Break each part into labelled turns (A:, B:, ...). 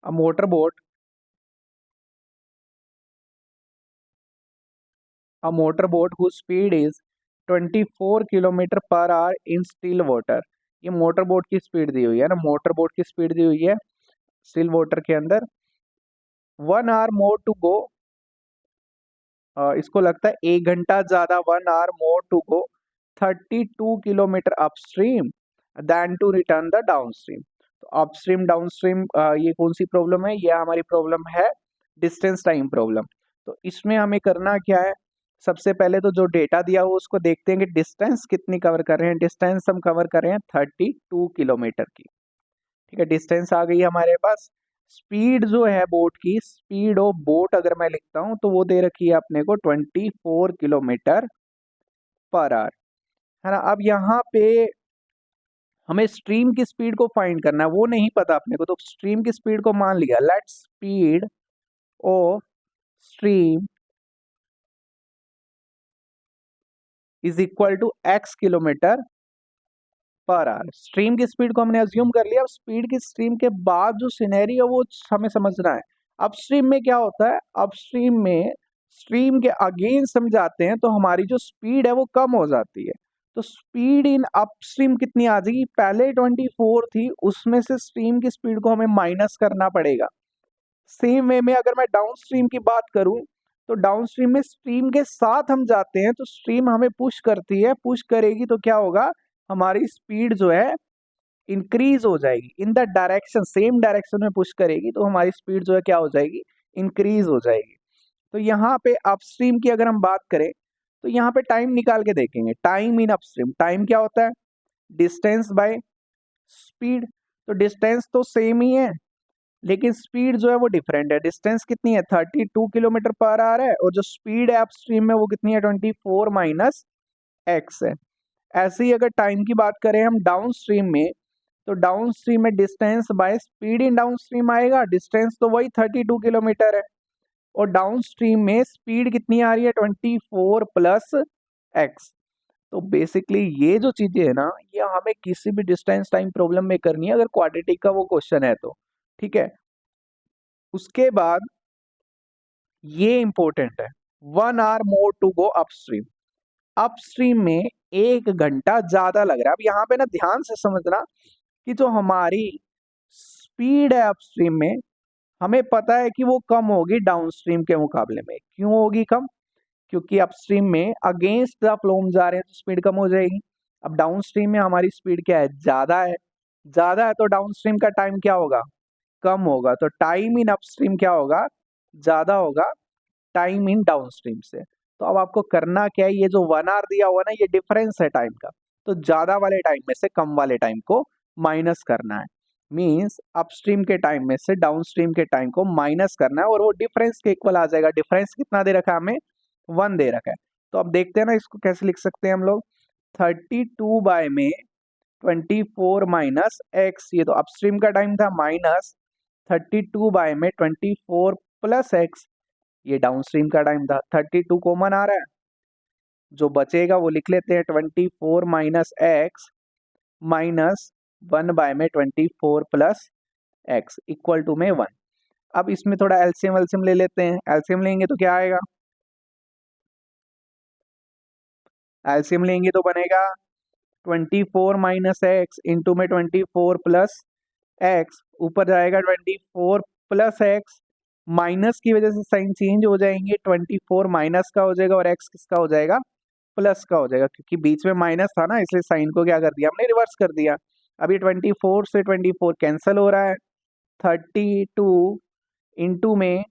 A: a motorboat whose speed is 24 kilometre per our in still water. ये motor boat की speed दी हुई है ना, मोटर बोट की स्पीड दी हुई है स्टिल वाटर के अंदर। 1 hour मोर टू गो, इसको लगता है 1 घंटा ज्यादा, 1 hour more to go 32 kilometre upstream then to return the downstream. तो अपस्ट्रीम डाउनस्ट्रीम ये कौन सी प्रॉब्लम है? ये हमारी प्रॉब्लम है डिस्टेंस टाइम प्रॉब्लम। तो इसमें हमें करना क्या है, सबसे पहले तो जो डेटा दिया हो उसको देखते हैं कि डिस्टेंस कितनी कवर कर रहे हैं। डिस्टेंस हम कवर कर रहे हैं 32 किलोमीटर की। ठीक है, डिस्टेंस आ गई हमारे पास। स्पीड जो है बोट की, स्पीड ऑफ बोट अगर मैं लिखता हूं तो वो दे रखी है अपने को 24 किलोमीटर पर आवर, है ना। अब यहाँ पे हमें स्ट्रीम की स्पीड को फाइंड करना है, वो नहीं पता अपने को। तो स्ट्रीम की स्पीड को मान लिया, let speed of stream is equal to x kilometre per hour. Stream की स्पीड को हमने अज्यूम कर लिया। अब स्पीड की स्ट्रीम के बाद जो सिनेरियो वो हमें समझना है। अपस्ट्रीम में क्या होता है, अपस्ट्रीम में स्ट्रीम के अगेंस्ट हम जाते हैं तो हमारी जो स्पीड है वो कम हो जाती है। तो स्पीड इन अपस्ट्रीम कितनी आ जाएगी, पहले 24 थी, उसमें से स्ट्रीम की स्पीड को हमें माइनस करना पड़ेगा। सेम वे में अगर मैं डाउन स्ट्रीम की बात करूं तो डाउन स्ट्रीम में स्ट्रीम के साथ हम जाते हैं तो स्ट्रीम हमें पुश करती है, पुश करेगी तो क्या होगा, हमारी स्पीड जो है इंक्रीज हो जाएगी in the direction, same direction में पुश करेगी तो हमारी स्पीड जो है क्या हो जाएगी, इंक्रीज हो जाएगी। तो यहाँ पे अपस्ट्रीम की अगर हम बात करें तो यहाँ पे टाइम निकाल के देखेंगे। टाइम इन अपस्ट्रीम, टाइम क्या होता है, डिस्टेंस बाय स्पीड। तो डिस्टेंस तो सेम ही है लेकिन स्पीड जो है वो डिफरेंट है। डिस्टेंस कितनी है, 32 किलोमीटर पर आवर है, और जो स्पीड है अपस्ट्रीम में वो कितनी है, 24 माइनस एक्स है। ऐसे ही अगर टाइम की बात करें हम डाउन स्ट्रीम में, तो डाउन स्ट्रीम में distance by speed in down stream आएगा। डिस्टेंस तो वही 32 किलोमीटर है, और डाउन स्ट्रीम में स्पीड कितनी आ रही है, 24 प्लस एक्स। तो बेसिकली ये जो चीजें है ना, ये हमें किसी भी डिस्टेंस टाइम प्रॉब्लम में करनी है अगर क्वाड्रेटिक का वो क्वेश्चन है तो। ठीक है, उसके बाद ये इंपॉर्टेंट है, 1 hour more to go upstream. Upstream में 1 घंटा ज्यादा लग रहा है। अब यहाँ पे ना ध्यान से समझना कि जो हमारी स्पीड है अपस्ट्रीम में, हमें पता है कि वो कम होगी डाउनस्ट्रीम के मुकाबले में। क्यों होगी कम, क्योंकि अपस्ट्रीम में अगेंस्ट द फ्लो हम जा रहे हैं तो स्पीड कम हो जाएगी। अब डाउनस्ट्रीम में हमारी स्पीड क्या है, ज्यादा है। ज्यादा है तो डाउनस्ट्रीम का टाइम क्या होगा, कम होगा। तो टाइम इन अपस्ट्रीम क्या होगा, ज्यादा होगा टाइम इन डाउनस्ट्रीम से। तो अब आपको करना क्या है, ये जो 1 hour दिया हुआ ना, ये डिफरेंस है टाइम का। तो ज्यादा वाले टाइम में से कम वाले टाइम को माइनस करना है। मींस अपस्ट्रीम के टाइम में से डाउनस्ट्रीम के टाइम को माइनस करना है, और वो डिफरेंस के इक्वल आ जाएगा। डिफरेंस कितना दे रखा है हमें, 1 दे रखा है। तो अब देखते हैं ना इसको कैसे लिख सकते हैं हम लोग। 32 बाय में 24 माइनस एक्स, ये तो अपस्ट्रीम का टाइम था, माइनस 32 बाय में 24 प्लस एक्स, ये डाउनस्ट्रीम का टाइम था। 32 कॉमन आ रहा है, जो बचेगा वो लिख लेते हैं 24 माइनस एक्स माइनस 1 बाय में 24 प्लस एक्स इक्वल टू में 1। अब इसमें थोड़ा एलसीएम एलसीएम ले लेते हैं। एलसीएम लेंगे तो क्या आएगा, एलसीएम लेंगे तो बनेगा 24 माइनस एक्स इंटू में 24 प्लस एक्स, ऊपर जाएगा 24 प्लस एक्स, माइनस की वजह से साइन चेंज हो जाएंगे, 24 माइनस का हो जाएगा और एक्स किसका हो जाएगा, प्लस का हो जाएगा। क्योंकि बीच में माइनस था ना, इसलिए साइन को क्या कर दिया हमने, रिवर्स कर दिया। अब ये 24 से 24 कैंसिल हो रहा है। 32 इंटू में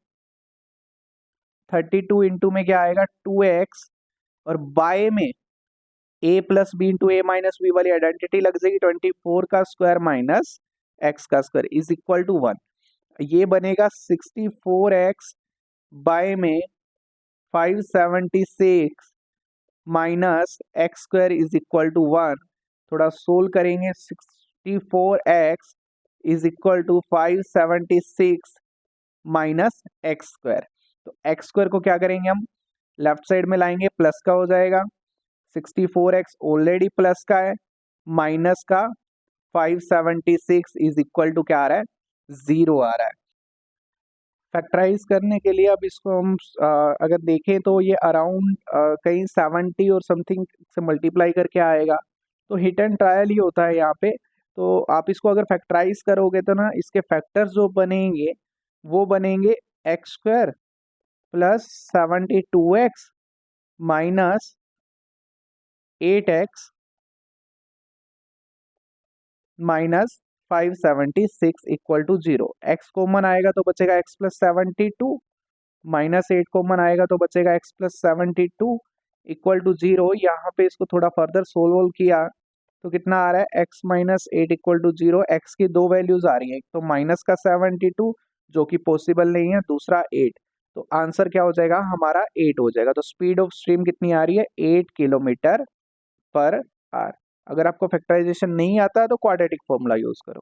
A: 32 इंटू में क्या आएगा, 2x, और बाय में a plus b into a minus b वाली आइडेंटिटी लग जाएगी। 24 का स्क्वायर माइनस एक्स का स्क्वायर इज इक्वल टू 1। ये बनेगा 64x बाय में 576 minus x square is equal to 1। थोड़ा सोल्व करेंगे, 64x is equal to 576 minus x square. तो एक्स स्क्वायर को क्या करेंगे हम, लेफ्ट साइड में लाएंगे, प्लस का हो जाएगा। 64x ऑलरेडी प्लस का है, माइनस का 576 इज इक्वल टू क्या आ रहा है, 0 आ रहा है। फैक्टराइज करने के लिए अब इसको हम अगर देखें तो ये अराउंड कहीं 70 और समथिंग से मल्टीप्लाई करके आएगा, तो हिट एंड ट्रायल ही होता है यहाँ पे। तो आप इसको अगर फैक्टराइज करोगे तो ना इसके फैक्टर्स जो बनेंगे वो बनेंगे x square plus 72x minus 8x minus 576 equal to 0। X common आएगा तो बचेगा एक्स प्लस 72 माइनस 8 कॉमन आएगा तो बचेगा एक्स प्लस 72 इक्वल टू 0। यहाँ पे इसको थोड़ा फर्दर सोल्व किया तो कितना आ रहा है एक्स माइनस 8 इक्वल टू 0। एक्स की दो वैल्यूज आ रही है, एक तो माइनस का 72 जो कि पॉसिबल नहीं है, दूसरा 8। तो आंसर क्या हो जाएगा हमारा 8 हो जाएगा। तो स्पीड ऑफ स्ट्रीम कितनी आ रही है 8 किलोमीटर पर आवर। अगर आपको फैक्टराइजेशन नहीं आता है तो क्वाड्रेटिक फॉर्मूला यूज करो।